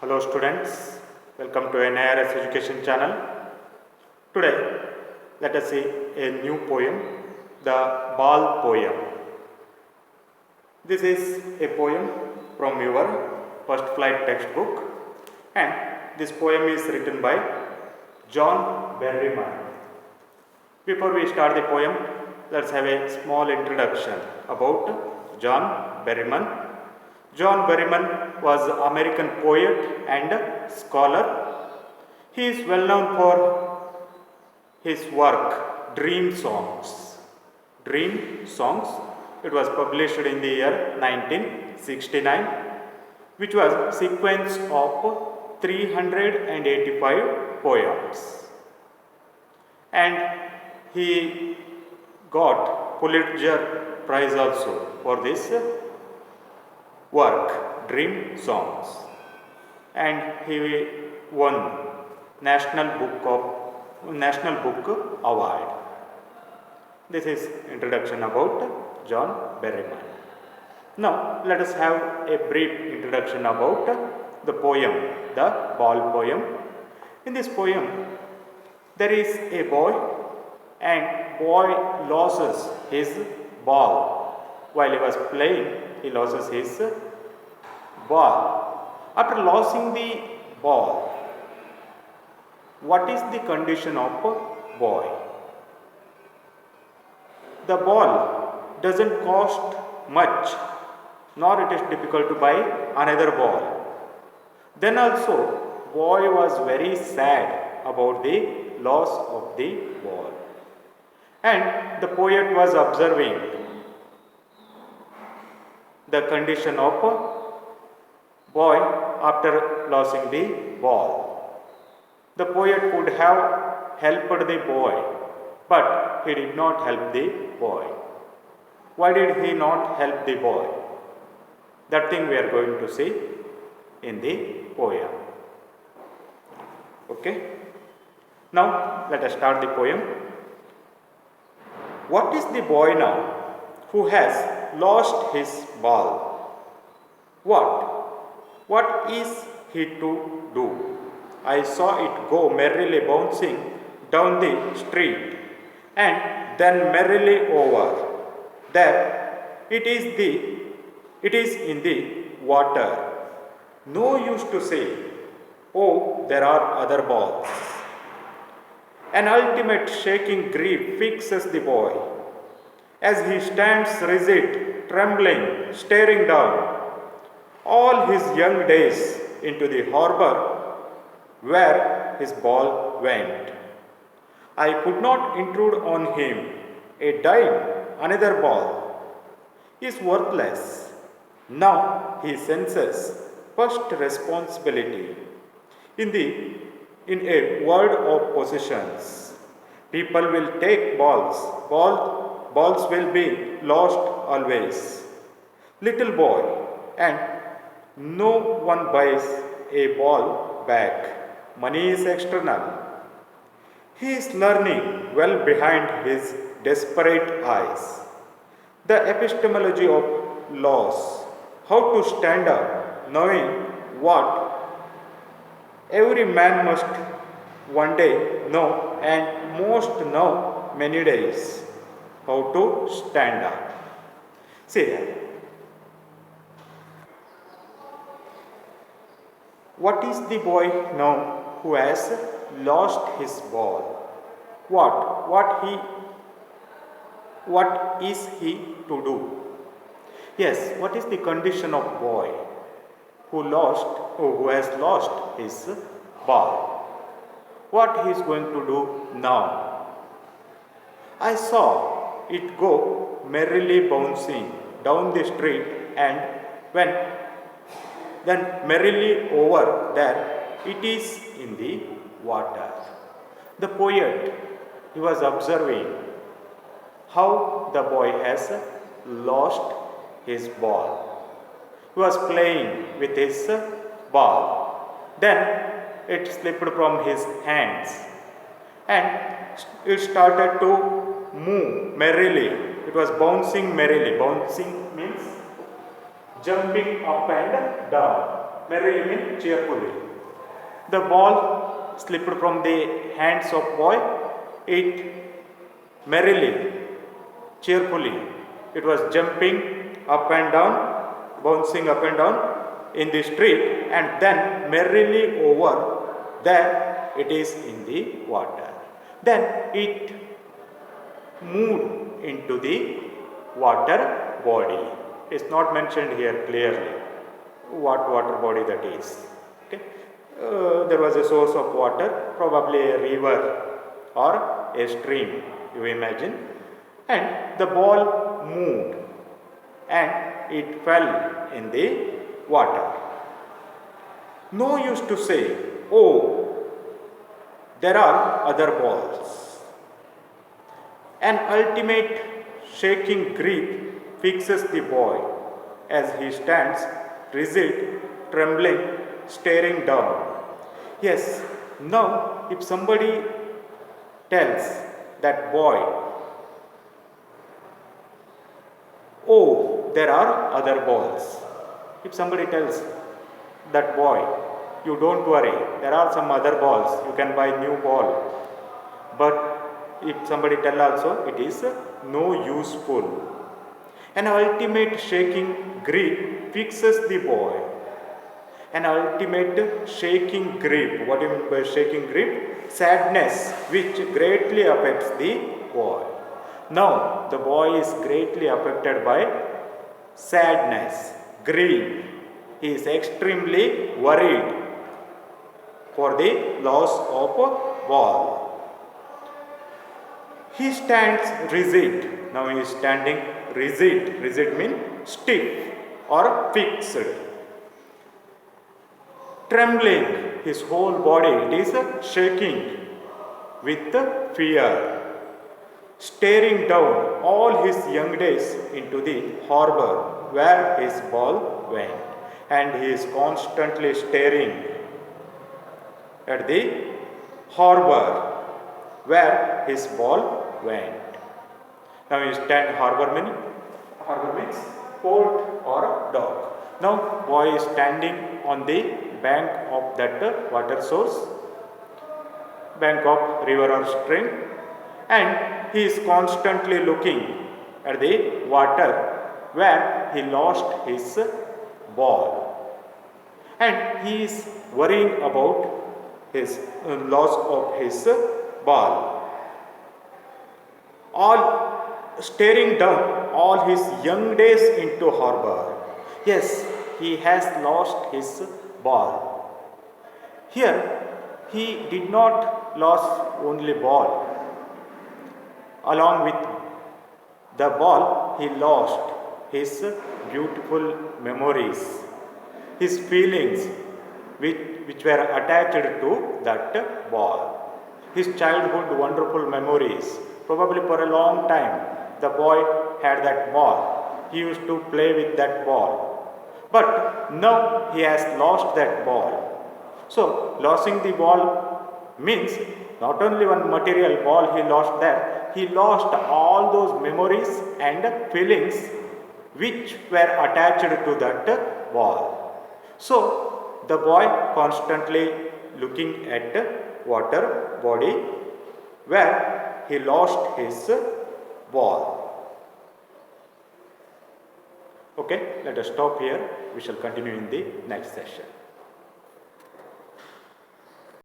Hello students, welcome to NIRS Education channel. Today let us see a new poem, the Ball Poem. This is a poem from your first flight textbook and this poem is written by John Berryman. Before we start the poem, let's have a small introduction about John Berryman. John Berryman was an American poet and scholar. He is well known for his work Dream Songs. Dream Songs, it was published in the year 1969, which was a sequence of 385 poems. And he got Pulitzer Prize also for this work, Dream Songs, and he won National Book Award. This is introduction about John Berryman. Now let us have a brief introduction about the poem, the Ball Poem. In this poem, there is a boy, and boy loses his ball while he was playing. He loses his ball. After losing the ball, what is the condition of a boy? The ball doesn't cost much, nor it is difficult to buy another ball. Then also, boy was very sad about the loss of the ball. And the poet was observing the condition of a boy after losing the ball. The poet could have helped the boy, but he did not help the boy. Why did he not help the boy? That thing we are going to see in the poem. Okay? Now let us start the poem. What is the boy now who has lost his ball? What is he to do? I saw it go merrily bouncing down the street and then merrily over. There it is in the water. No use to say, oh, there are other balls. An ultimate shaking grief fixes the boy as he stands rigid, trembling, staring down all his young days into the harbor where his ball went. I could not intrude on him a dime, another ball is worthless. Now he senses first responsibility in a world of possessions. People will take balls. Balls will be lost always. Little boy, and no one buys a ball back. Money is external. He is learning well behind his desperate eyes. The epistemology of loss, how to stand up, knowing what every man must one day know, and most know many days, how to stand up. See here. What is the boy now who has lost his ball? What is he to do? Yes, what is the condition of boy who has lost his ball? What he is going to do now? I saw it go merrily bouncing down the street and then merrily over there it is in the water. The poet, he was observing how the boy has lost his ball. He was playing with his ball. Then it slipped from his hands and it started to move merrily. It was bouncing merrily. Bouncing means jumping up and down. Merrily means cheerfully. The ball slipped from the hands of boy. It merrily, cheerfully, it was jumping up and down, bouncing up and down in the street, and then merrily over there it is in the water. Then it moved into the water body. It's not mentioned here clearly what water body that is. Okay. There was a source of water, probably a river or a stream, you imagine, and the ball moved and it fell in the water. No use to say, oh, there are other balls. An ultimate shaking grip fixes the boy as he stands rigid, trembling, staring down. Yes, now if somebody tells that boy, oh, there are other balls. If somebody tells that boy, you don't worry, there are some other balls, you can buy new ball. But if somebody tell also, it is no useful. An ultimate shaking grip fixes the boy. An ultimate shaking grip. What do you mean by shaking grip? Sadness, which greatly affects the boy. Now, the boy is greatly affected by sadness, grief. He is extremely worried for the loss of a ball. He stands rigid. Now he is standing rigid. Rigid means stiff or fixed. Trembling, his whole body, it is shaking with fear. Staring down all his young days into the harbor where his ball went. And he is constantly staring at the harbor where his ball went. Now you stand harbor means port or dock. Now boy is standing on the bank of that water source, bank of river or stream, and he is constantly looking at the water where he lost his ball, and he is worrying about his loss of his ball. All staring down all his young days into harbor. Yes, he has lost his ball. Here, he did not lose only ball. Along with the ball, he lost his beautiful memories, his feelings which were attached to that ball, his childhood wonderful memories. Probably for a long time, the boy had that ball. He used to play with that ball. But now he has lost that ball. So, losing the ball means not only one material ball he lost there, he lost all those memories and feelings which were attached to that ball. So, the boy constantly looking at water body where he lost his ball. Okay, let us stop here. We shall continue in the next session.